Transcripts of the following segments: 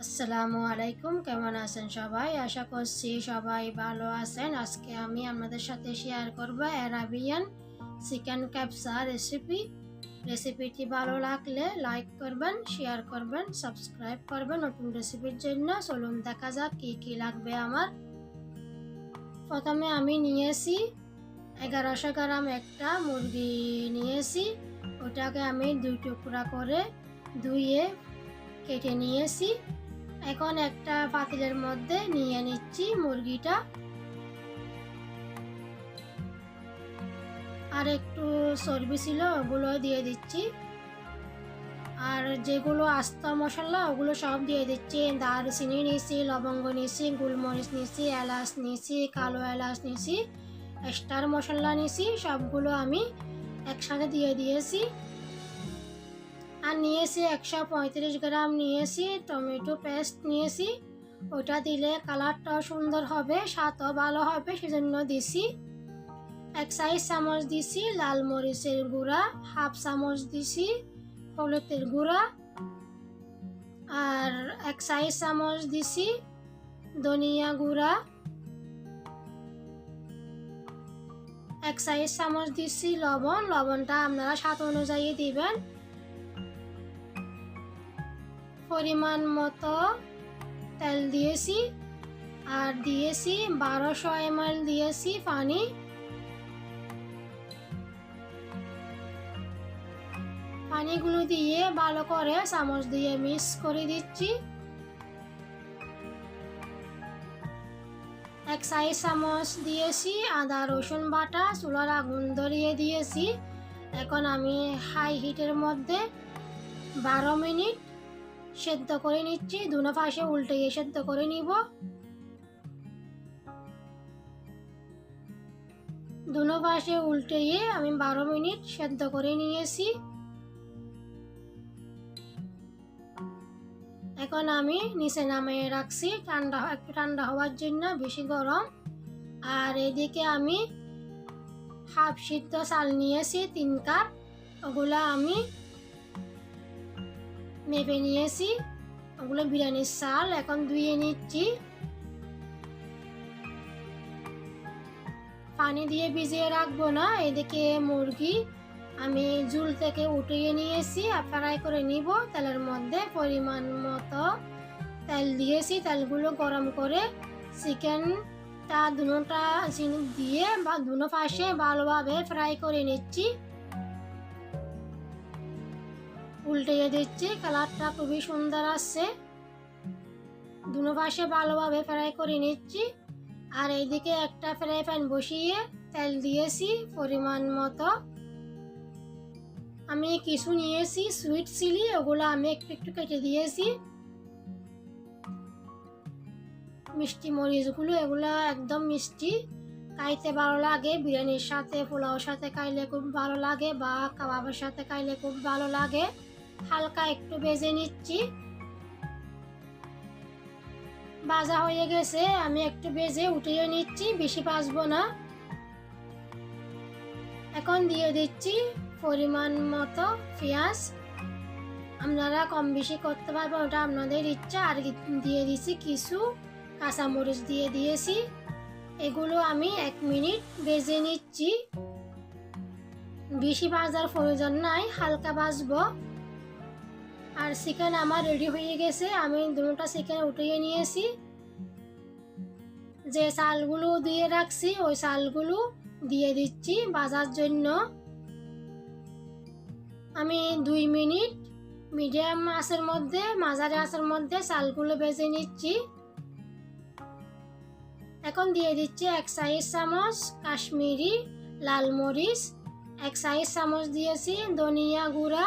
আসসালামু আলাইকুম, কেমন আছেন সবাই? আশা করছি সবাই ভালো আছেন। আজকে আমি আপনাদের সাথে শেয়ার করব অ্যারাবিয়ান চিকেন ক্যাপসা রেসিপিটি ভালো লাগলে লাইক করবেন, শেয়ার করবেন, সাবস্ক্রাইব করবেন নতুন রেসিপির জন্য। চলুন দেখা যাক কি কি লাগবে আমার। প্রথমে আমি নিয়েছি 1100 গ্রাম একটা মুরগি নিয়েছি। ওটাকে আমি 2 টুকরা করে ধুয়ে কেটে নিয়েছি। এখন একটা পাতিলের মধ্যে নিয়ে নিচ্ছি মুরগিটা, আর একটু চর্বি ছিল ওগুলো দিয়ে দিচ্ছি, আর যেগুলো আস্ত মশলা ওগুলো সব দিয়ে দিচ্ছি। দারচিনি নিয়েছি, লবঙ্গ নিয়েছি, গোলমরিচ নিয়েছি, এলাচ নিয়েছি, কালো এলাচ নিয়েছি, স্টার মশলা নিয়েছি, সবগুলো আমি একসাথে দিয়ে দিয়েছি। আর নিয়েছি 135 গ্রাম নিয়েছি টমেটো পেস্ট নিয়েছি। ওটা দিলে কালারটাও সুন্দর হবে, স্বাদও ভালো হবে, সেজন্য দিছি। 1 চামচ দিছি লাল মরিচের গুঁড়া, 1/2 চামচ দিছি হলুদের গুঁড়া, আর 1 চামচ দিছি ধনিয়া গুঁড়া, 1 চামচ দিছি লবণটা আপনারা স্বাদ অনুযায়ী দিবেন। পরিমাণ মতো তেল দিয়েছি, আর দিয়েছি 1200 ml দিয়েছি পানি। পানিগুলো দিয়ে ভালো করে চামচ দিয়ে মিক্স করে দিচ্ছি। 1 চামচ দিয়েছি আদা রসুন বাটা, চুলার আগুন ধরিয়ে দিয়েছি। এখন আমি হাই হিটের মধ্যে 12 মিনিট সেদ্ধ করে নিচ্ছি। দুনো পাশে উল্টে সেদ্ধ করে নিব। দুনো পাশে উল্টে আমি 12 মিনিট সেদ্ধ করে নিয়েছি। এখন আমি নিচে নামিয়ে রাখছি একটু ঠান্ডা হওয়ার জন্য, বেশি গরম। আর এদিকে আমি হাফ সিদ্ধ চাল নিয়েছি 3 কাপ, ওগুলো আমি মেপে নিয়েছি। ওগুলো বিরিয়ানির চাল, এখন ধুয়ে নিচ্ছি। পানি দিয়ে ভিজিয়ে রাখবো না। এদিকে মুরগি আমি ঝুল থেকে উঠিয়ে নিয়েছি, ফ্রাই করে নিব। তেলের মধ্যে পরিমাণ মতো তেল দিয়েছি। তেলগুলো গরম করে চিকেনটা দুটোটা দিয়ে বা দুটো পাশে ভালোভাবে ফ্রাই করে নিচ্ছি। উল্টিয়ে দিচ্ছি, কালারটা খুবই সুন্দর আসছে। দুটো পাশে ভালোভাবে ফ্রাই করে নিচ্ছি। আর এইদিকে একটা ফ্রাই প্যান বসিয়ে তেল দিয়েছি পরিমাণ মতো। আমি কিছু নিয়েছি সুইট চিলি, ওগুলো আমি একটু একটু কেটে দিয়েছি। মিষ্টি মরিচগুলো, এগুলো একদম মিষ্টি, খাইতে ভালো লাগে। বিরিয়ানির সাথে, পোলাওর সাথে খাইলে খুব ভালো লাগে, বা কাবাবের সাথে খাইলে খুব ভালো লাগে। হালকা একটু ভেজে নিচ্ছি। ভাজা হয়ে গেছে, আমি একটু ভেজে উঠিয়ে নিচ্ছি, বেশি ভাজবো না। এখন দিয়ে দিচ্ছি পরিমাণ মতো পেঁয়াজ। আপনারা কম বেশি করতে পারবেন, ওটা আপনাদের ইচ্ছা। আর দিয়ে দিচ্ছি কিছু কাঁচামরিচ দিয়ে দিয়েছি। এগুলো আমি 1 মিনিট ভেজে নিচ্ছি, বেশি ভাজার প্রয়োজন নাই, হালকা ভাজবো। আর চিকেন আমার রেডি হয়ে গেছে, আমি দুটোটা চিকেন উঠিয়ে নিয়েছি। যে চালগুলো দিয়ে রাখছি ওই চালগুলো দিয়ে দিচ্ছি ভাজার জন্য। আমি 2 মিনিট মিডিয়াম আঁচের মধ্যে, মাঝারি আঁচের মধ্যে চালগুলো ভেজে নিচ্ছি। এখন দিয়ে দিচ্ছি 1 চামচ কাশ্মীরি লাল মরিচ, 1 চামচ দিয়েছি ধনিয়া গুঁড়া,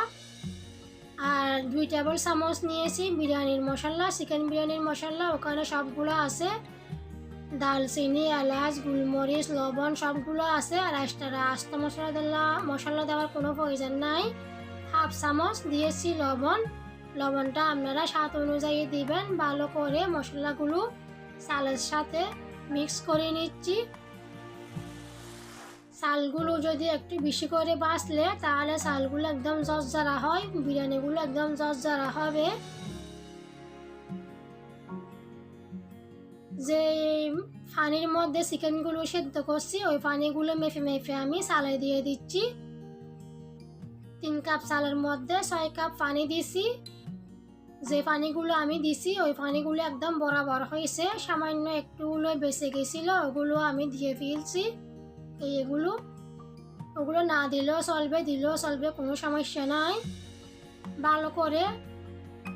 আর 2 টেবিল চামচ নিয়েছি বিরিয়ানির মশলা, চিকেন বিরিয়ানির মশলা। ওখানে সবগুলো আছে, দালচিনি, এলাচ, গোলমরিচ, লবণ সবগুলো আছে। আর এক্সট্রা আস্ত মশলা দেওয়ার কোনো প্রয়োজন নাই। 1/2 চামচ দিয়েছি লবণটা আপনারা স্বাদ অনুযায়ী দিবেন। ভালো করে মশলাগুলো চালের সাথে মিক্স করে নিচ্ছি। চালগুলো যদি একটু বেশি করে বাছলে তাহলে চালগুলো একদম জর্জরা হয়, বিরিয়ানিগুলো একদম জর্জরা হবে। যে পানির মধ্যে চিকেনগুলো সেদ্ধ করছি ওই পানিগুলো মেপে মেপে আমি চালে দিয়ে দিচ্ছি। 3 কাপ চালের মধ্যে 6 কাপ পানি দিছি। যে পানিগুলো আমি দিছি ওই পানিগুলো একদম বরাবর হয়েছে, সামান্য একটুগুলো বেঁচে গেছিল ওগুলো আমি দিয়ে ফেলছি। ওগুলো না দিলেও চলবে, দিলেও চলবে, কোনো সমস্যা নাই। ভালো করে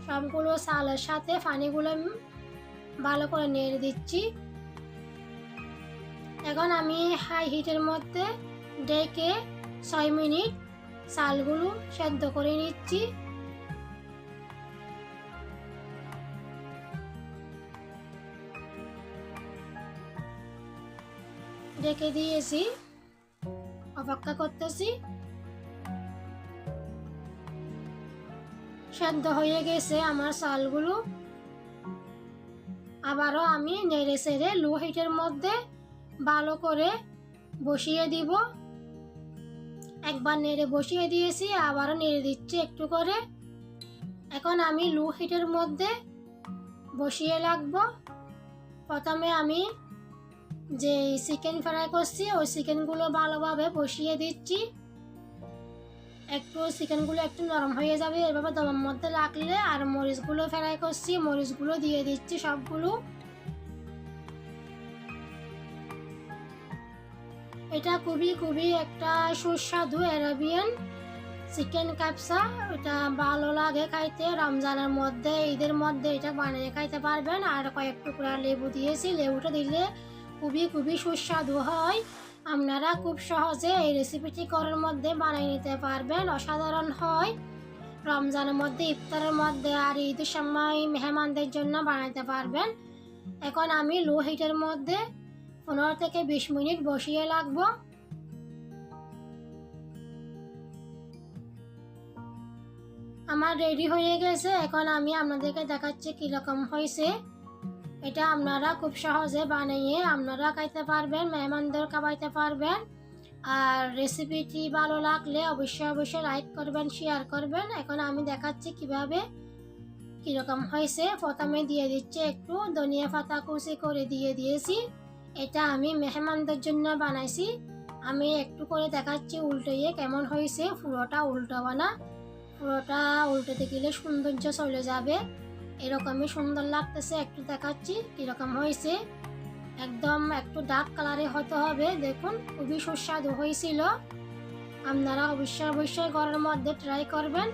সবগুলো চালের সাথে পানিগুলো ভালো করে নেড়ে দিচ্ছি। এখন আমি হাই হিটের মধ্যে ডেকে 6 মিনিট চালগুলো সেদ্ধ করে নিচ্ছি। ডেকে দিয়েছি, অপেক্ষা করতেছি। সেদ্ধ হয়ে গেছে আমার চালগুলো। আবারও আমি নেড়ে চেড়ে লো হিটের মধ্যে ভালো করে বসিয়ে দিব। একবার নেড়ে বসিয়ে দিয়েছি, আবারও নেড়ে দিচ্ছি একটু করে। এখন আমি লো হিটের মধ্যে বসিয়ে রাখবো। প্রথমে আমি যে চিকেন ফ্রাই করছি ওই চিকেনগুলো ভালোভাবে বসিয়ে দিচ্ছি। একটু চিকেনগুলো একটু নরম হয়ে যাবে এভাবে দমের মধ্যে রাখলে। আর মরিচগুলো ফ্রাই করছি, মরিচগুলো দিয়ে দিচ্ছি সবগুলো। এটা খুবই একটা সুস্বাদু আরাবিয়ান চিকেন কাবসা। এটা ভালো লাগে খাইতে। রমজানের মধ্যে, ঈদের মধ্যে এটা বানিয়ে খাইতে পারবেন। আর কয়েক টুকরা লেবু দিয়েছি, লেবুটা দিলে খুবই সুস্বাদু হয়। আপনারা খুব সহজে এই রেসিপিটি ঘরের মধ্যে বানিয়ে নিতে পারবেন, অসাধারণ হয়। রমজানের মধ্যে, ইফতারের মধ্যে আর ঈদের সময় মেহমানদের জন্য বানাতে পারবেন। এখন আমি লো হিটের মধ্যে 15 থেকে 20 মিনিট বসিয়ে রাখবো। আমার রেডি হয়ে গেছে। এখন আমি আপনাদেরকে দেখাচ্ছি কীরকম হয়েছে। এটা আপনারা খুব সহজে বানিয়ে আপনারা খাইতে পারবেন, মেহমানদের খাওয়াইতে পারবেন। আর রেসিপিটি ভালো লাগলে অবশ্যই লাইক করবেন, শেয়ার করবেন। এখন আমি দেখাচ্ছি কিভাবে কীরকম হয়েছে। প্রথমে দিয়ে দিচ্ছি একটু ধনিয়া পাতা কুচি করে দিয়ে দিয়েছি। এটা আমি মেহমানদের জন্য বানাইছি। আমি একটু করে দেখাচ্ছি উল্টিয়ে কেমন হয়েছে। পুরোটা উল্টাবো না, পুরোটা উল্টোতে গেলে সৌন্দর্য চলে যাবে। এরকমই সুন্দর লাগতেছে। একটু দেখাচ্ছি কীরকম হয়েছে। একদম একটু ডার্ক কালারে হতে হবে। দেখুন খুবই সুস্বাদু হয়েছিল। আপনারা অবশ্যই ঘরের মধ্যে ট্রাই করবেন।